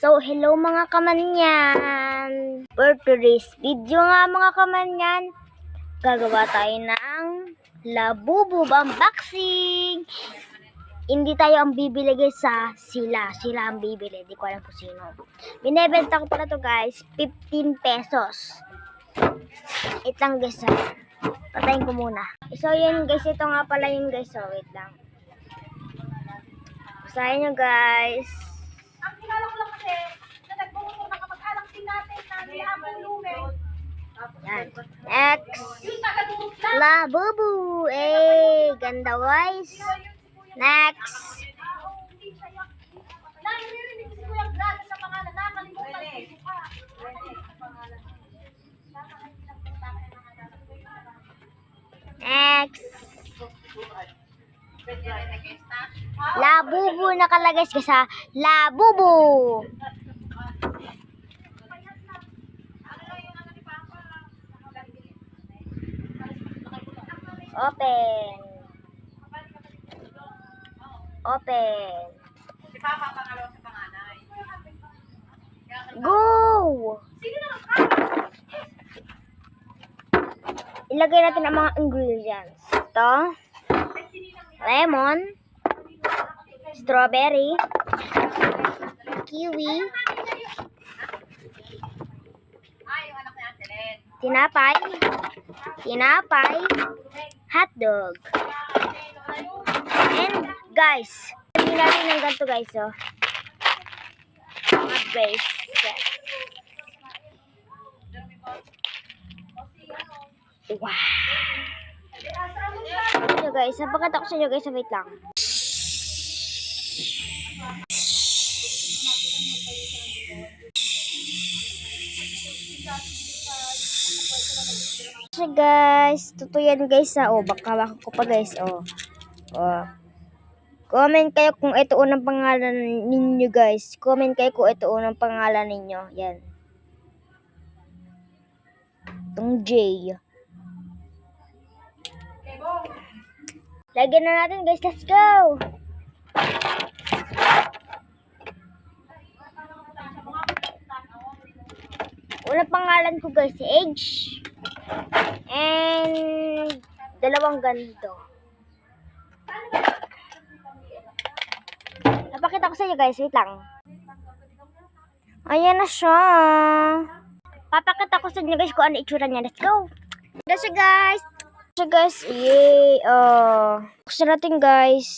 So, hello mga kamanyan! For today's video nga mga kamanyan, gagawa tayo ng Labubu unboxing! Hindi tayo ang bibili guys sila ang bibili, di ko alam kung sino. Binebenta ko pala to guys, 15 pesos. Ito lang guys patayin ko muna. So yun guys, ito nga pala yun guys, so wait lang. Basahin nyo guys. Ang kilala ko lang kasi, na nagbumotor na kapag alang din natin na nilaambang lumen. Yan. Next. Labubu. Ganda guys. Next. Naririnig si Kuya Brad sa pangalan, nakalimutan ko pa. Next. Labubu nakalagay sa Labubu. Open. Open. Si Papa pangalawa sa panganay. Go! Sino na Ilagay natin ang mga ingredients. Ito. Lemon. Strawberry. Kiwi. yung anak ni Angelet. Tinapay. Hotdog. And guys, hindi natin ng ganito guys, oh. Mga base. Wow. Ito guys, napakita ko sa inyo guys, wait lang. So guys, totoo yan guys baka wako ko pa guys, Comment kayo kung ito unang pangalan ninyo guys. Comment kayo kung ito unang pangalan ninyo. Yan. Itong J. Lagyan na natin guys, let's go! Unang pangalan ko guys, si H. And dalawang ganito. Napakita ko sa inyo guys, wait lang. Ayan na siya. Papakita ko sa inyo guys kung ano itsura niya. Let's go! Ito siya guys. So guys, yay! Buksan natin guys.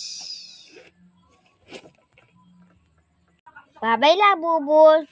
Bye-bye Labubu.